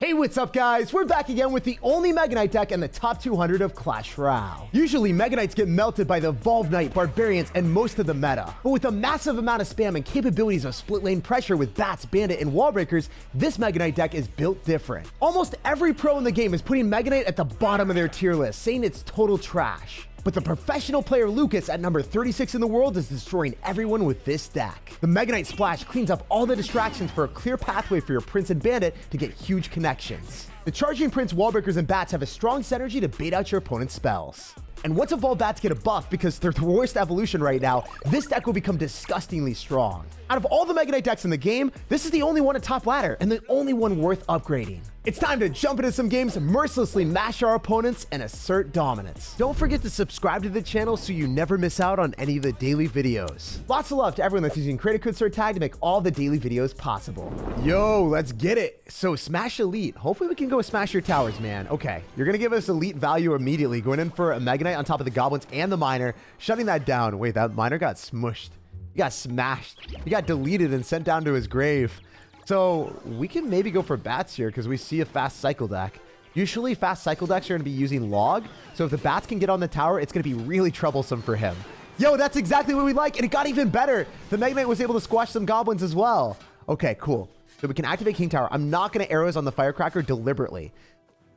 Hey, what's up guys? We're back again with the only Mega Knight deck in the top 200 of Clash Royale. Usually Mega Knights get melted by the Evolved Knight, Barbarians, and most of the meta. But with a massive amount of spam and capabilities of split lane pressure with Bats, Bandit, and Wall Breakers, this Mega Knight deck is built different. Almost every pro in the game is putting Mega Knight at the bottom of their tier list, saying it's total trash. But the professional player Lucas at number 36 in the world is destroying everyone with this deck. The Mega Knight Splash cleans up all the distractions for a clear pathway for your Prince and Bandit to get huge connections. The Charging Prince, Wallbreakers, and Bats have a strong synergy to bait out your opponent's spells. And once Evolved Bats get a buff because they're the worst evolution right now, this deck will become disgustingly strong. Out of all the Mega Knight decks in the game, this is the only one at top ladder and the only one worth upgrading. It's time to jump into some games, mercilessly mash our opponents, and assert dominance. Don't forget to subscribe to the channel so you never miss out on any of the daily videos. Lots of love to everyone that's using creator code SirTag to make all the daily videos possible. Yo, let's get it. So Smash Elite. Hopefully we can go smash your towers, man. Okay, you're gonna give us elite value immediately, going in for a Mega Knight on top of the Goblins and the Miner, shutting that down. Wait, that Miner got smushed. He got smashed. He got deleted and sent down to his grave. So we can maybe go for Bats here because we see a fast cycle deck. Usually fast cycle decks are going to be using Log. So if the Bats can get on the tower, it's going to be really troublesome for him. Yo, that's exactly what we like. And it got even better. The Mega Knight was able to squash some Goblins as well. Okay, cool. So we can activate King Tower. I'm not going to arrows on the Firecracker deliberately.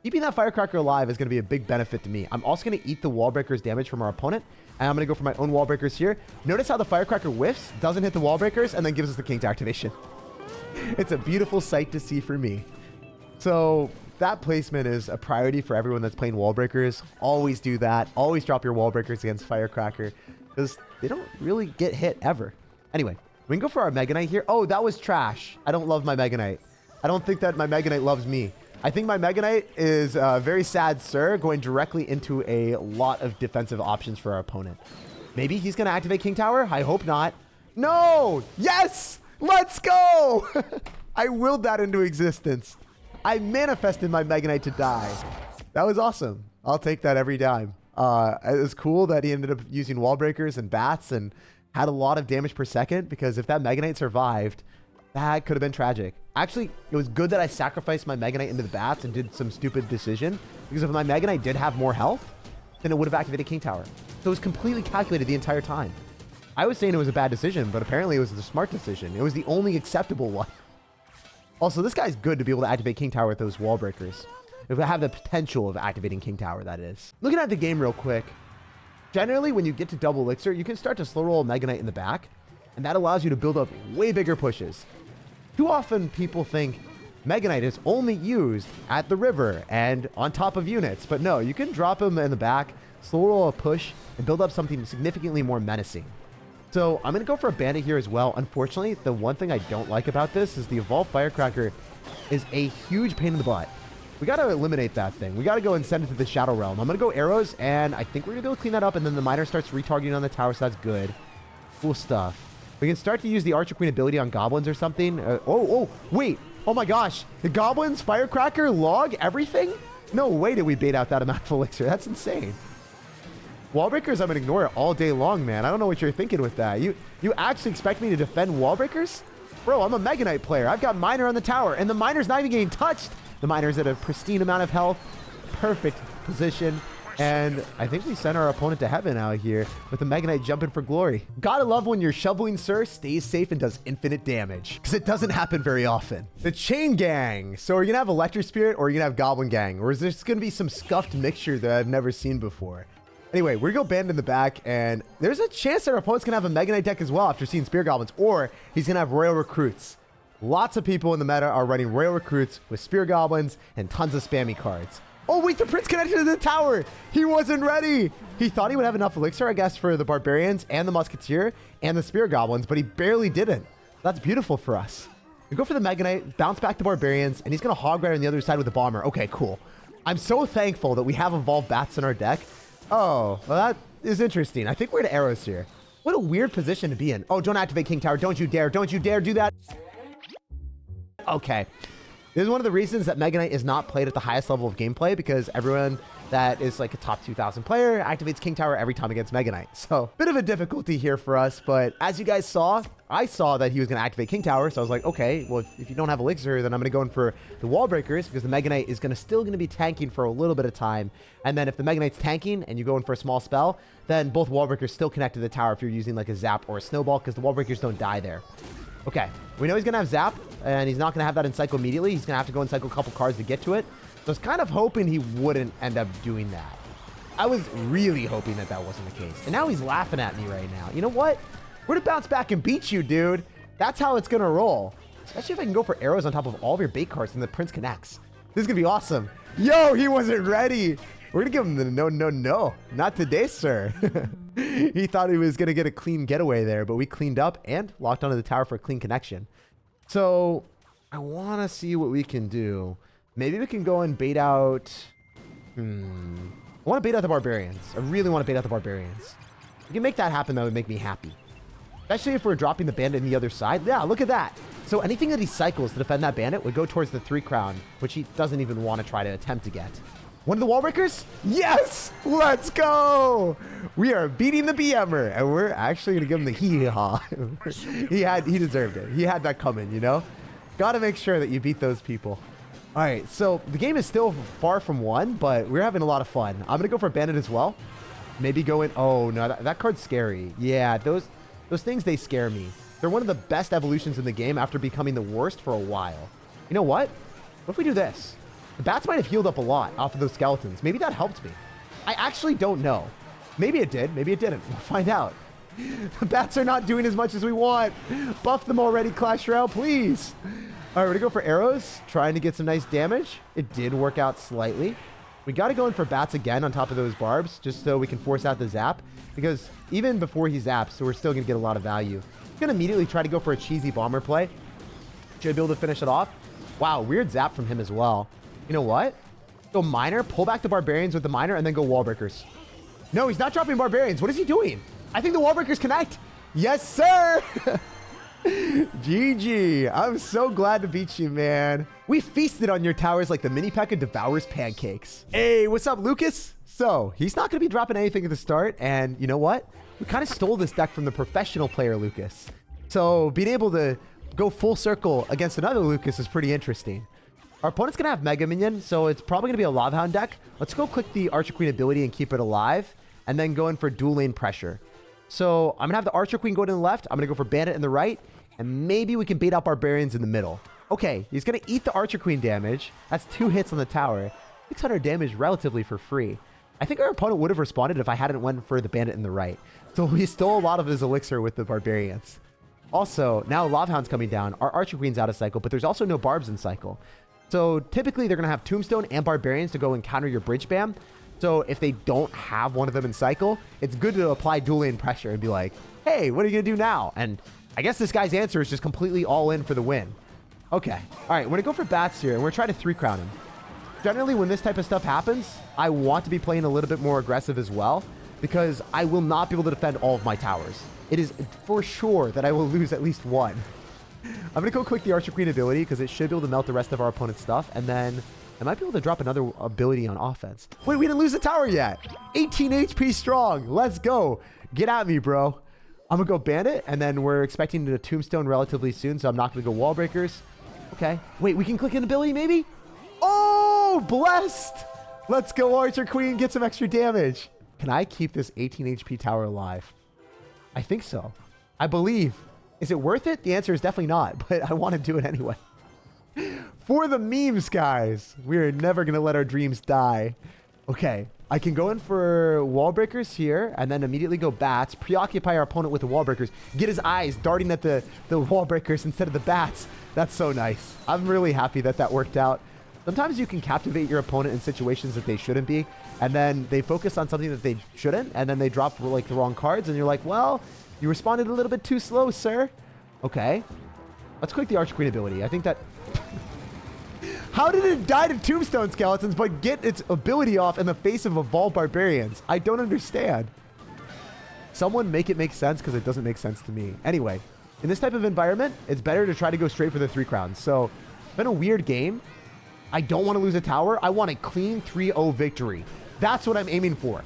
Keeping that Firecracker alive is going to be a big benefit to me. I'm also going to eat the Wall Breakers damage from our opponent. And I'm going to go for my own Wall Breakers here. Notice how the Firecracker whiffs, doesn't hit the Wall Breakers, and then gives us the King Tower activation. It's a beautiful sight to see for me. So that placement is a priority for everyone that's playing Wall Breakers. Always do that. Always drop your Wall Breakers against Firecracker because they don't really get hit ever. Anyway, we can go for our Mega Knight here. Oh, that was trash. I don't love my Mega Knight. I don't think that my Mega Knight loves me. I think my Mega Knight is very sad, sir, going directly into a lot of defensive options for our opponent. Maybe he's going to activate King Tower? I hope not. No! Yes! Let's go! I willed that into existence. I manifested my Mega Knight to die. That was awesome. I'll take that every time. It was cool that he ended up using Wall Breakers and Bats and had a lot of damage per second, because if that Mega Knight survived, that could have been tragic. Actually, it was good that I sacrificed my Mega Knight into the Bats and did some stupid decision, because if my Mega Knight did have more health, then it would have activated King Tower. So it was completely calculated the entire time. I was saying it was a bad decision, but apparently it was the smart decision. It was the only acceptable one. Also, this guy's good to be able to activate King Tower with those Wall Breakers. If I have the potential of activating King Tower, that is. Looking at the game real quick, generally when you get to double elixir, you can start to slow roll Mega Knight in the back, and that allows you to build up way bigger pushes. Too often people think Mega Knight is only used at the river and on top of units, but no, you can drop him in the back, slow roll a push, and build up something significantly more menacing. So I'm going to go for a Bandit here as well. Unfortunately, the one thing I don't like about this is the Evolved Firecracker is a huge pain in the butt. We got to eliminate that thing. We got to go and send it to the Shadow Realm. I'm going to go arrows, and I think we're going to be able to clean that up, and then the Miner starts retargeting on the tower, so that's good. Cool stuff. We can start to use the Archer Queen ability on Goblins or something. Wait. Oh my gosh. The Goblins, Firecracker, Log, everything? No way did we bait out that amount of elixir. That's insane. Wall Breakers, I'm going to ignore it all day long, man. I don't know what you're thinking with that. You actually expect me to defend Wall Breakers? Bro, I'm a Mega Knight player. I've got Miner on the tower, and the Miner's not even getting touched. The Miner's at a pristine amount of health. Perfect position. And I think we sent our opponent to heaven out here with the Mega Knight jumping for glory. Gotta love when your shoveling Sir stays safe and does infinite damage, because it doesn't happen very often. The Chain Gang. So are you gonna have Electric Spirit, or are you gonna have Goblin Gang? Or is there gonna be some scuffed mixture that I've never seen before? Anyway, we're gonna go Band in the back, and there's a chance that our opponent's gonna have a Mega Knight deck as well after seeing Spear Goblins, or he's gonna have Royal Recruits. Lots of people in the meta are running Royal Recruits with Spear Goblins and tons of spammy cards. Oh, wait, the Prince connected to the tower. He wasn't ready. He thought he would have enough elixir, I guess, for the Barbarians and the Musketeer and the Spear Goblins, but he barely didn't. That's beautiful for us. We go for the Mega Knight, bounce back the Barbarians, and he's going to hog right on the other side with the Bomber. Okay, cool. I'm so thankful that we have Evolved Bats in our deck. Oh, well, that is interesting. I think we're to arrows here. What a weird position to be in. Oh, don't activate King Tower. Don't you dare. Don't you dare do that. Okay. This is one of the reasons that Mega Knight is not played at the highest level of gameplay, because everyone that is like a top 2,000 player activates King Tower every time against Mega Knight. So, bit of a difficulty here for us, but as you guys saw, I saw that he was going to activate King Tower, so I was like, okay, well, if you don't have Elixir, then I'm going to go in for the Wall Breakers, because the Mega Knight is still going to be tanking for a little bit of time. And then if the Mega Knight's tanking and you go in for a small spell, then both Wall Breakers still connect to the tower if you're using like a Zap or a Snowball, because the Wall Breakers don't die there. Okay, we know he's going to have Zap, and he's not going to have that in cycle immediately. He's going to have to go and cycle a couple cards to get to it. So I was kind of hoping he wouldn't end up doing that. I was really hoping that that wasn't the case. And now he's laughing at me right now. You know what? We're going to bounce back and beat you, dude. That's how it's going to roll. Especially if I can go for arrows on top of all of your bait cards and the Prince connects. This is going to be awesome. Yo, he wasn't ready. We're going to give him the no. Not today, sir. He thought he was going to get a clean getaway there, but we cleaned up and locked onto the tower for a clean connection. So I want to see what we can do. Maybe we can go and bait out... I want to bait out the barbarians. I really want to bait out the barbarians. If we can make that happen, that would make me happy. Especially if we're dropping the bandit on the other side. Yeah, look at that. So anything that he cycles to defend that bandit would go towards the 3 crown, which he doesn't even want to try to attempt to get. One of the wall breakers? Yes! Let's go! We are beating the BMer, and we're actually going to give him the hee-haw. He deserved it. He had that coming, you know? Got to make sure that you beat those people. All right, so the game is still far from won, but we're having a lot of fun. I'm going to go for bandit as well. Maybe go in. Oh, no, that card's scary. Yeah, those things, they scare me. They're one of the best evolutions in the game after becoming the worst for a while. You know what? What if we do this? The bats might have healed up a lot off of those skeletons. Maybe that helped me. I actually don't know. Maybe it did. Maybe it didn't. We'll find out. The bats are not doing as much as we want. Buff them already, Clash Royale, please. All right, we're going to go for arrows, trying to get some nice damage. It did work out slightly. We got to go in for bats again on top of those barbs, just so we can force out the zap. Because even before he zaps, so we're still going to get a lot of value. He's going to immediately try to go for a cheesy bomber play. Should be able to finish it off. Wow, weird zap from him as well. You know what? Go miner, pull back the barbarians with the miner, and then go wall breakers. No, he's not dropping barbarians. What is he doing? I think the wall breakers connect. Yes, sir. GG. I'm so glad to beat you, man. We feasted on your towers like the mini P.E.K.K.A devours pancakes. Hey, what's up, Lucas? So, he's not going to be dropping anything at the start, and you know what? We kind of stole this deck from the professional player, Lucas. So, being able to go full circle against another Lucas is pretty interesting. Our opponent's going to have Mega Minion, so it's probably going to be a Lava Hound deck. Let's go click the Archer Queen ability and keep it alive, and then go in for dual lane pressure. So, I'm going to have the Archer Queen go to the left. I'm going to go for Bandit in the right. And maybe we can bait out barbarians in the middle. Okay, he's going to eat the Archer Queen damage. That's 2 hits on the tower. 600 damage relatively for free. I think our opponent would have responded if I hadn't went for the bandit in the right. So we stole a lot of his elixir with the barbarians. Also, now Lava Hound's coming down. Our Archer Queen's out of cycle, but there's also no barbs in cycle. So typically they're going to have Tombstone and barbarians to go and counter your bridge spam. So if they don't have one of them in cycle, it's good to apply dual lane pressure and be like, hey, what are you going to do now? And I guess this guy's answer is just completely all in for the win. Okay. All right, we're going to go for bats here, and we're trying to 3-crown him. Generally, when this type of stuff happens, I want to be playing a little bit more aggressive as well, because I will not be able to defend all of my towers. It is for sure that I will lose at least one. I'm going to go click the Archer Queen ability, because it should be able to melt the rest of our opponent's stuff, and then I might be able to drop another ability on offense. Wait, we didn't lose the tower yet. 18 HP strong. Let's go. Get at me, bro. I'm going to go Bandit, and then we're expecting to Tombstone relatively soon, so I'm not going to go Wall Breakers. Okay. Wait, we can click an ability, maybe? Oh, blessed! Let's go, Archer Queen. Get some extra damage. Can I keep this 18 HP tower alive? I think so. I believe. Is it worth it? The answer is definitely not, but I want to do it anyway. For the memes, guys. We're never going to let our dreams die. Okay. I can go in for wall breakers here and then immediately go bats, preoccupy our opponent with the wall breakers, get his eyes darting at the wall breakers instead of the bats. That's so nice. I'm really happy that that worked out. Sometimes you can captivate your opponent in situations that they shouldn't be, and then they focus on something that they shouldn't, and then they drop like the wrong cards, and you're like, well, you responded a little bit too slow, sir. Okay. Let's click the Archer Queen ability. I think that... How did it die to Tombstone Skeletons but get its ability off in the face of Evolved Barbarians? I don't understand. Someone make it make sense, because it doesn't make sense to me. Anyway, in this type of environment, it's better to try to go straight for the 3 crowns. So, it's been a weird game. I don't want to lose a tower. I want a clean 3-0 victory. That's what I'm aiming for.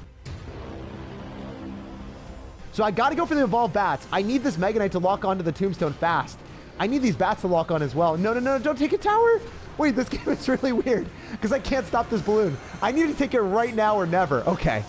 So I got to go for the evolved bats. I need this Mega Knight to lock onto the tombstone fast. I need these bats to lock on as well. No, no, no, don't take a tower. Wait, this game is really weird because I can't stop this balloon. I need to take it right now or never. Okay.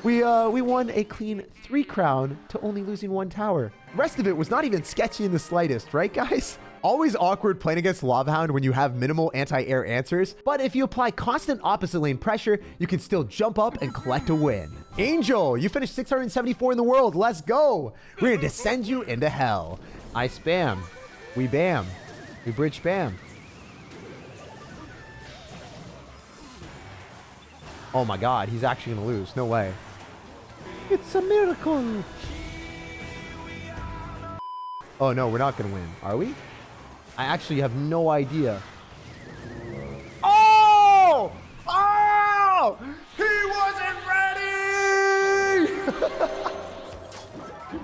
We won a clean 3 crown to only losing 1 tower. The rest of it was not even sketchy in the slightest, right, guys? Always awkward playing against Lava Hound when you have minimal anti-air answers, but if you apply constant opposite lane pressure, you can still jump up and collect a win. Angel, you finished 674 in the world. Let's go. We're going to send you into hell. I spam. We bam. We bridge spam. Oh my god, he's actually going to lose. No way. It's a miracle. Oh no, we're not going to win. Are we? I actually have no idea. Oh! Oh! He wasn't ready!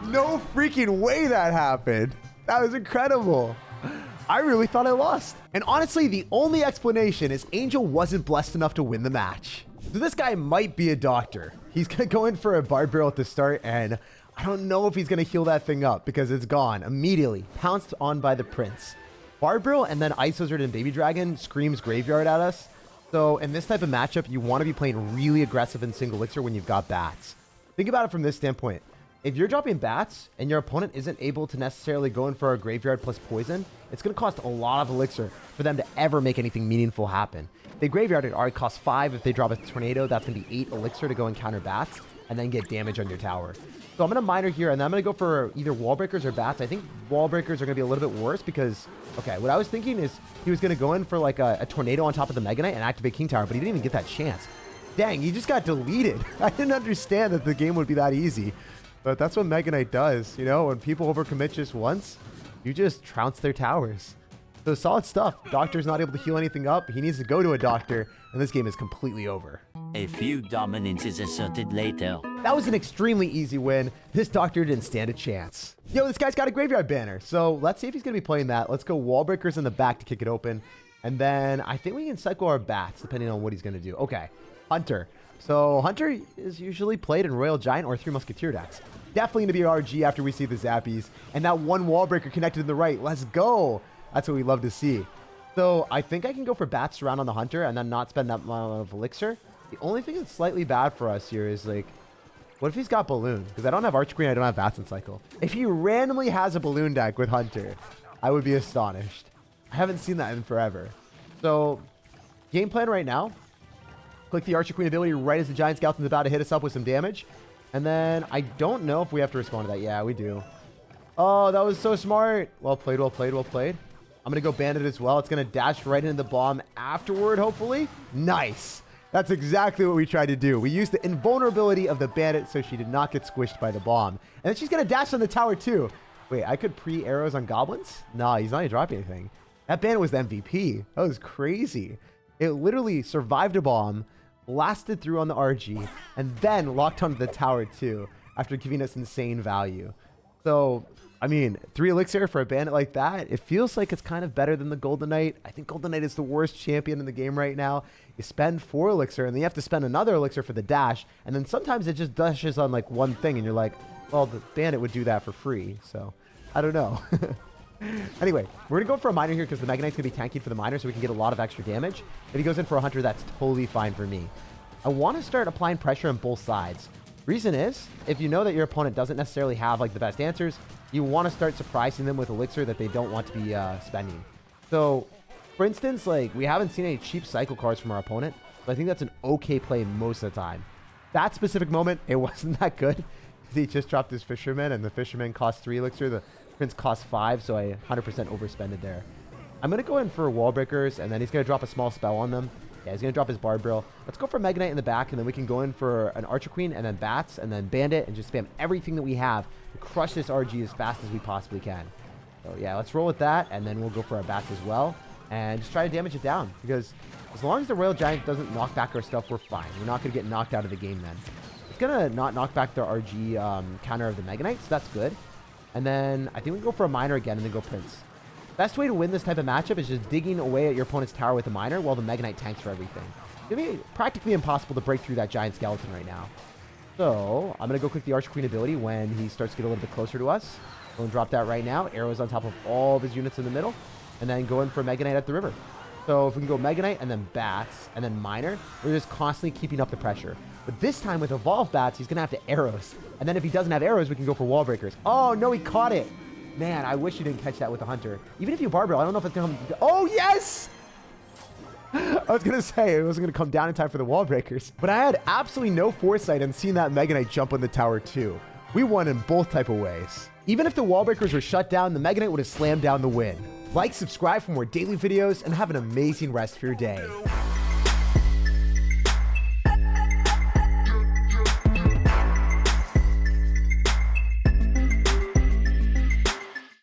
No freaking way that happened. That was incredible. I really thought I lost. And honestly, the only explanation is Angel wasn't blessed enough to win the match. So this guy might be a doctor. He's going to go in for a barbarian at the start, and I don't know if he's going to heal that thing up because it's gone immediately. Pounced on by the prince. Barbarian and then Ice Wizard and Baby Dragon screams graveyard at us. So in this type of matchup, you want to be playing really aggressive in single elixir when you've got bats. Think about it from this standpoint. If you're dropping bats and your opponent isn't able to necessarily go in for a graveyard plus poison, it's going to cost a lot of elixir for them to ever make anything meaningful happen. If they graveyard it, already costs 5. If they drop a tornado, that's going to be 8 elixir to go and counter bats and then get damage on your tower. So I'm going to miner here, and then I'm going to go for either wall breakers or bats. I think wall breakers are going to be a little bit worse because, okay, what I was thinking is he was going to go in for like a tornado on top of the Mega Knight and activate King Tower, but he didn't even get that chance. Dang, he just got deleted. I didn't understand that the game would be that easy. But that's what Mega Knight does. You know, when people overcommit just once, you just trounce their towers. So solid stuff. Doctor's not able to heal anything up. He needs to go to a doctor, and this game is completely over. A few dominance is asserted later. That was an extremely easy win. This doctor didn't stand a chance. Yo, this guy's got a graveyard banner. So let's see if he's going to be playing that. Let's go wall breakers in the back to kick it open. And then I think we can cycle our bats depending on what he's going to do. Okay, Hunter. So Hunter is usually played in Royal Giant or 3 Musketeer decks. Definitely going to be RG after we see the Zappies. And that one wall breaker connected in the right. Let's go. That's what we love to see. So I think I can go for bats around on the Hunter and then not spend that amount of elixir. The only thing that's slightly bad for us here is like, what if he's got balloon? Because I don't have Arch Queen, I don't have bats in cycle. If he randomly has a balloon deck with Hunter, I would be astonished. I haven't seen that in forever. So game plan right now. Click the Archer Queen ability right as the Giant Skeleton's about to hit us up with some damage. And then I don't know if we have to respond to that. Yeah, we do. Oh, that was so smart. Well played, well played, well played. I'm going to go Bandit as well. It's going to dash right into the bomb afterward, hopefully. Nice. That's exactly what we tried to do. We used the invulnerability of the Bandit so she did not get squished by the bomb. And then she's going to dash on the tower too. Wait, I could pre-arrows on goblins? Nah, he's not going to drop anything. That Bandit was the MVP. That was crazy. It literally survived a bomb, blasted through on the RG, and then locked onto the tower too after giving us insane value. So, I mean, 3 elixir for a bandit like that, it feels like it's kind of better than the Golden Knight. I think Golden Knight is the worst champion in the game right now. You spend 4 elixir, and then you have to spend another elixir for the dash, and then sometimes it just dashes on like one thing, and you're like, well, the bandit would do that for free, so I don't know. Anyway, we're going to go for a miner here because the Mega Knight's going to be tanking for the miner so we can get a lot of extra damage. If he goes in for a hunter, that's totally fine for me. I want to start applying pressure on both sides. Reason is, if you know that your opponent doesn't necessarily have like the best answers, you want to start surprising them with elixir that they don't want to be spending. So, for instance, like we haven't seen any cheap cycle cards from our opponent, but I think that's an okay play most of the time. That specific moment, it wasn't that good. He just dropped his fisherman, and the fisherman cost 3 elixir. The prince cost 5, so I 100% overspended there. I'm going to go in for wall breakers, and then he's going to drop a small spell on them. Yeah, he's going to drop his Barbaril. Let's go for Mega Knight in the back, and then we can go in for an Archer Queen, and then Bats, and then Bandit, and just spam everything that we have to crush this RG as fast as we possibly can. So yeah, let's roll with that, and then we'll go for our Bats as well, and just try to damage it down, because as long as the Royal Giant doesn't knock back our stuff, we're fine. We're not going to get knocked out of the game then. It's going to not knock back the RG counter of the Mega Knight, so that's good. And then I think we go for a miner again and then go Prince. Best way to win this type of matchup is just digging away at your opponent's tower with a miner while the Mega Knight tanks for everything. It's going to be practically impossible to break through that Giant Skeleton right now. So I'm going to go click the Archer Queen ability when he starts to get a little bit closer to us. Go and drop that right now. Arrows on top of all of his units in the middle. And then go in for Mega Knight at the river. So if we can go Mega Knight and then Bats and then Miner, we're just constantly keeping up the pressure. But this time with Evolved Bats, he's going to have to arrows. And then if he doesn't have arrows, we can go for Wall Breakers. Oh, no, he caught it. Man, I wish you didn't catch that with the Hunter. Even if you Barbarian, I don't know if it's going to come... Oh, yes! I was going to say, it wasn't going to come down in time for the Wall Breakers. But I had absolutely no foresight in seeing that Mega Knight jump on the tower, too. We won in both type of ways. Even if the Wall Breakers were shut down, the Mega Knight would have slammed down the win. Like, subscribe for more daily videos, and have an amazing rest of your day.